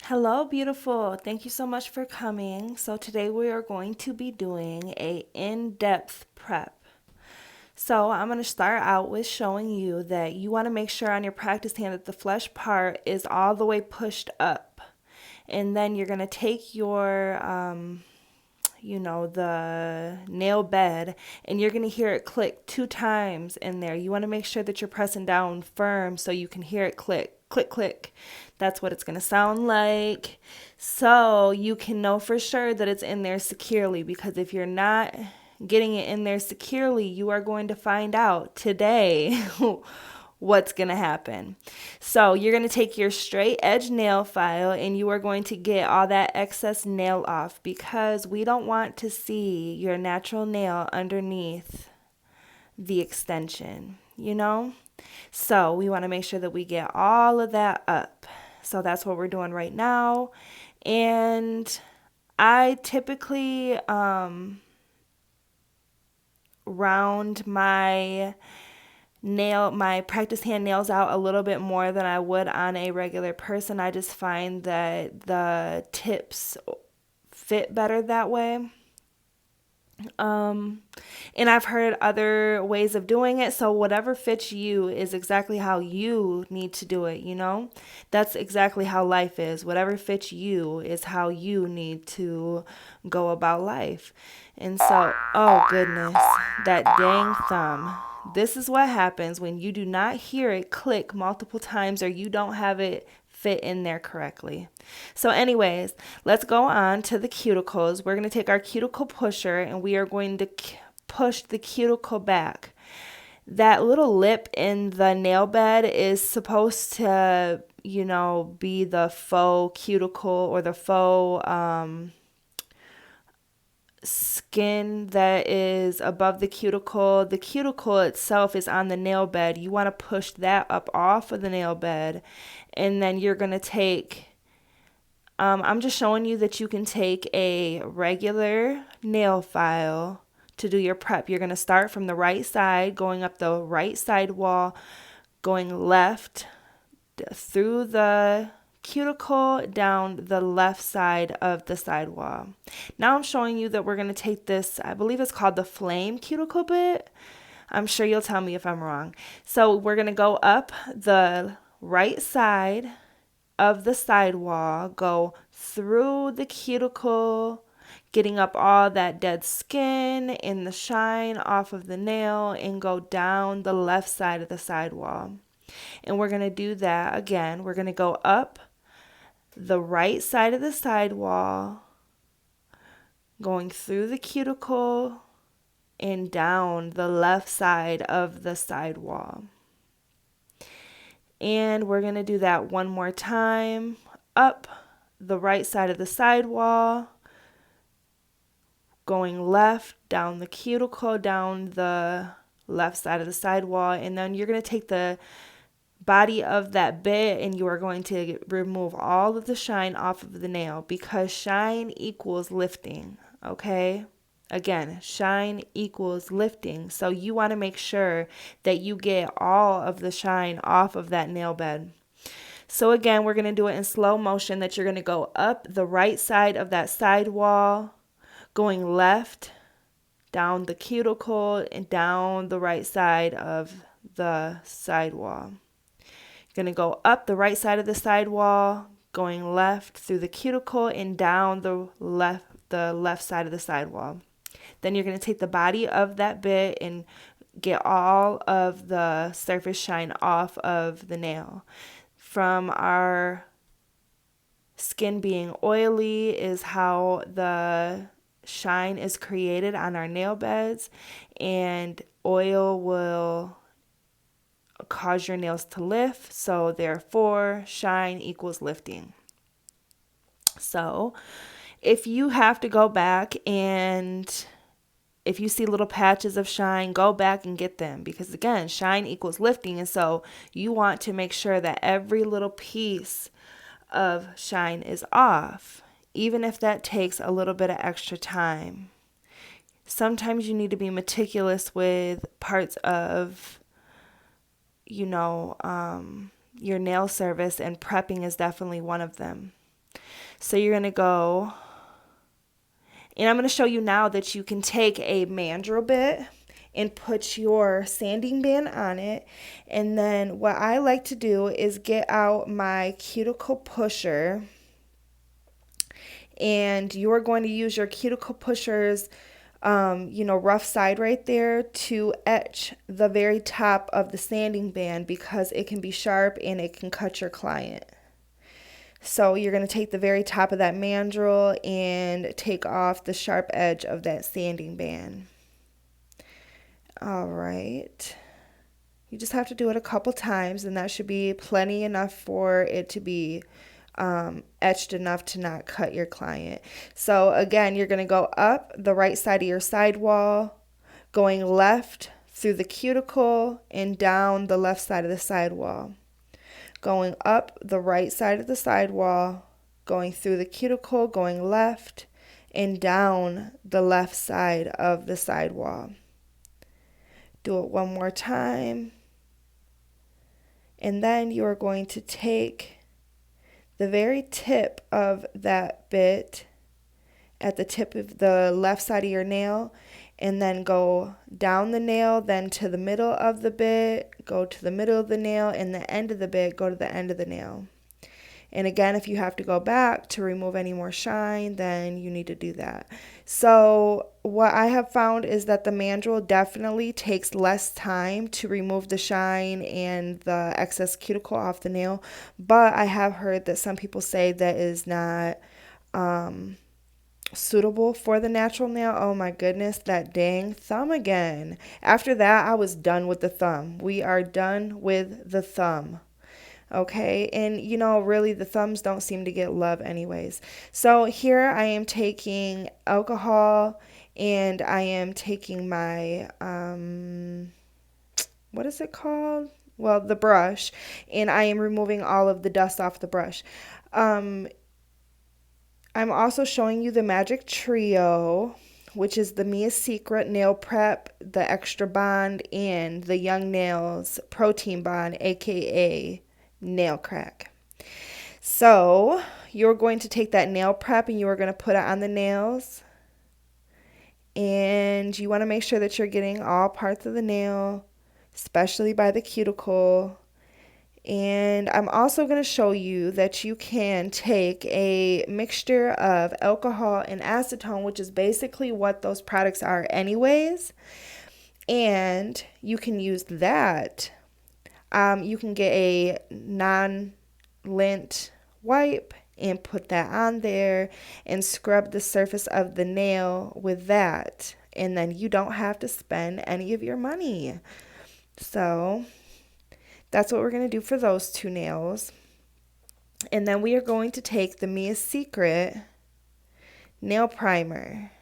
Hello, beautiful. Thank you so much for coming. So today we are going to be doing a in-depth prep. So I'm going to start out with showing you that you want to make sure on your practice hand that the flesh part is all the way pushed up. And then you're going to take your the nail bed, and you're going to hear it click 2 times in there. You want to make sure that you're pressing down firm so you can hear it click, click, click. That's what it's going to sound like. So you can know for sure that it's in there securely, because if you're not getting it in there securely, you are going to find out today what's going to happen. So you're going to take your straight edge nail file and you are going to get all that excess nail off, because we don't want to see your natural nail underneath the extension, So we want to make sure that we get all of that up. So that's what we're doing right now. And I typically round my practice hand nails out a little bit more than I would on a regular person. I just find that the tips fit better that way. And I've heard other ways of doing it. So whatever fits you is exactly how you need to do it, That's exactly how life is. Whatever fits you is how you need to go about life. And so, oh goodness, that dang thumb. This is what happens when you do not hear it click multiple times, or you don't have it fit in there correctly. So anyways, let's go on to the cuticles. We're going to take our cuticle pusher and we are going to push the cuticle back. That little lip in the nail bed is supposed to, be the faux cuticle, or the faux skin that is above the cuticle. The cuticle itself is on the nail bed. You want to push that up off of the nail bed, and then you're going to take, I'm just showing you that you can take a regular nail file to do your prep. You're going to start from the right side, going up the right side wall, going left through the cuticle down the left side of the sidewall. Now I'm showing you that we're going to take this, I believe it's called the flame cuticle bit. I'm sure you'll tell me if I'm wrong. So we're going to go up the right side of the sidewall, go through the cuticle, getting up all that dead skin and the shine off of the nail, and go down the left side of the sidewall. And we're going to do that again. We're going to go up the right side of the sidewall, going through the cuticle and down the left side of the sidewall. And we're going to do that one more time. Up the right side of the sidewall, going left, down the cuticle, down the left side of the sidewall. And then you're going to take the body of that bit and you are going to remove all of the shine off of the nail, because shine equals lifting, okay? Again, shine equals lifting. So you want to make sure that you get all of the shine off of that nail bed. So again, we're going to do it in slow motion, that you're going to go up the right side of that sidewall, going left, down the cuticle, and down the right side of the sidewall. You're going to go up the right side of the sidewall, going left through the cuticle and down the left side of the sidewall. Then you're going to take the body of that bit and get all of the surface shine off of the nail. From our skin being oily is how the shine is created on our nail beds, and oil will cause your nails to lift. So therefore, shine equals lifting. So if you have to go back and if you see little patches of shine, go back and get them, because again, shine equals lifting. And so you want to make sure that every little piece of shine is off, even if that takes a little bit of extra time. Sometimes you need to be meticulous with parts of, your nail service, and prepping is definitely one of them. So you're going to go, and I'm going to show you now that you can take a mandrel bit and put your sanding band on it. And then what I like to do is get out my cuticle pusher, and you're going to use your cuticle pusher's rough side right there to etch the very top of the sanding band, because it can be sharp and it can cut your client. So you're going to take the very top of that mandrel and take off the sharp edge of that sanding band. All right. You just have to do it a couple times, and that should be plenty enough for it to be etched enough to not cut your client. So again, you're going to go up the right side of your sidewall, going left through the cuticle and down the left side of the sidewall. Going up the right side of the sidewall, going through the cuticle, going left, and down the left side of the sidewall. Do it one more time. And then you are going to take the very tip of that bit at the tip of the left side of your nail, and then go down the nail, then to the middle of the bit, go to the middle of the nail, and the end of the bit, go to the end of the nail. And again, if you have to go back to remove any more shine, then you need to do that. So what I have found is that the mandrel definitely takes less time to remove the shine and the excess cuticle off the nail. But I have heard that some people say that is not suitable for the natural nail. Oh my goodness, that dang thumb again. After that, I was done with the thumb. We are done with the thumb. Okay, and really the thumbs don't seem to get love anyways. So here I am taking alcohol, and I am taking my, what is it called? Well, the brush, and I am removing all of the dust off the brush. I'm also showing you the Magic Trio, which is the Mia's Secret Nail Prep, the Extra Bond, and the Young Nails Protein Bond, aka nail crack. So you're going to take that nail prep and you are going to put it on the nails, and you want to make sure that you're getting all parts of the nail, especially by the cuticle. And I'm also going to show you that you can take a mixture of alcohol and acetone, which is basically what those products are anyways, and you can use that. You can get a non-lint wipe and put that on there and scrub the surface of the nail with that. And then you don't have to spend any of your money. So that's what we're going to do for those two nails. And then we are going to take the Mia's Secret nail primer.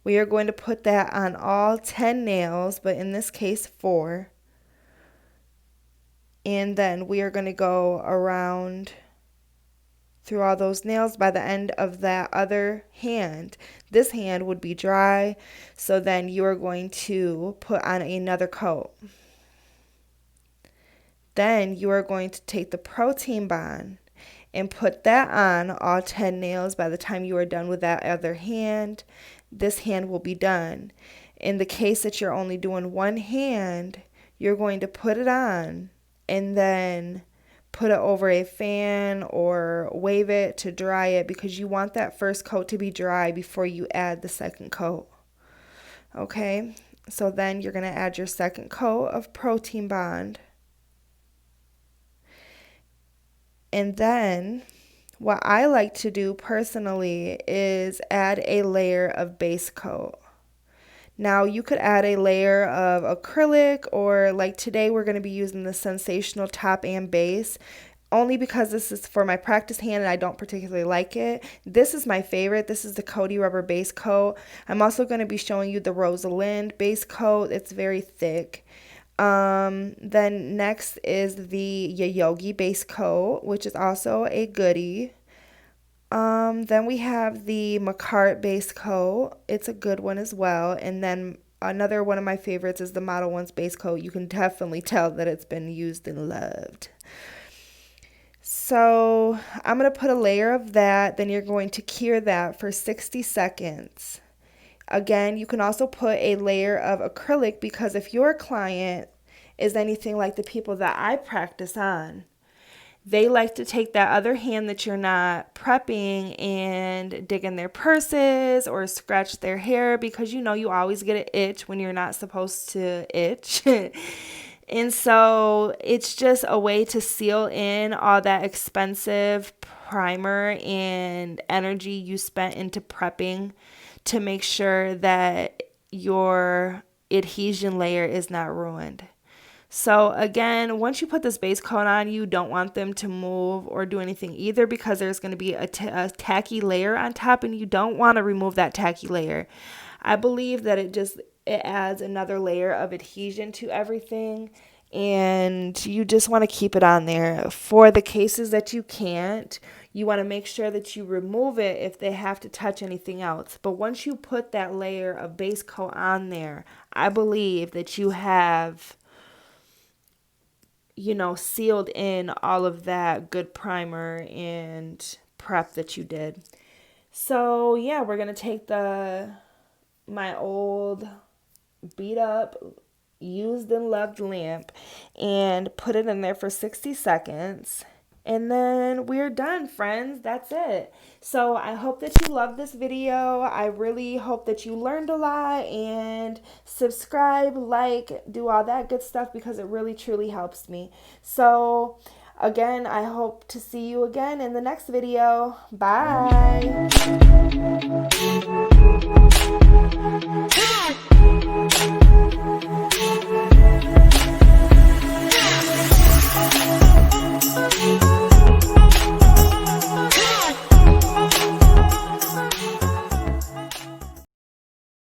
We are going to put that on all 10 nails, but in this case 4. And then we are going to go around through all those nails by the end of that other hand. This hand would be dry, so then you are going to put on another coat. Then you are going to take the Protein Bond and put that on all 10 nails. By the time you are done with that other hand, this hand will be done. In the case that you're only doing one hand, you're going to put it on and then put it over a fan or wave it to dry it, because you want that first coat to be dry before you add the second coat. Okay, so then you're going to add your second coat of Protein Bond. And then what I like to do personally is add a layer of base coat. Now you could add a layer of acrylic, or like today we're going to be using the Sensational Top and Base. only because this is for my practice hand and I don't particularly like it. This is my favorite. This is the Cody Rubber base coat. I'm also going to be showing you the Rosalind base coat. It's very thick. Then next is the Yogi base coat, which is also a goodie. Then we have the Macart base coat. It's a good one as well. And then another one of my favorites is the Model One's base coat. You can definitely tell that it's been used and loved. So I'm going to put a layer of that. Then you're going to cure that for 60 seconds. Again, you can also put a layer of acrylic because if your client is anything like the people that I practice on, they like to take that other hand that you're not prepping and dig in their purses or scratch their hair because you always get an itch when you're not supposed to itch. And so it's just a way to seal in all that expensive primer and energy you spent into prepping to make sure that your adhesion layer is not ruined. So again, once you put this base coat on, you don't want them to move or do anything either because there's going to be a tacky layer on top and you don't want to remove that tacky layer. I believe that it adds another layer of adhesion to everything and you just want to keep it on there. For the cases that you can't, you want to make sure that you remove it if they have to touch anything else. But once you put that layer of base coat on there, I believe that you have sealed in all of that good primer and prep that you did. So yeah, we're going to take my old beat up, used and loved lamp and put it in there for 60 seconds. And then we're done, friends. That's it. So I hope that you loved this video. I really hope that you learned a lot and subscribe, like, do all that good stuff because it really truly helps me. So again, I hope to see you again in the next video. Bye.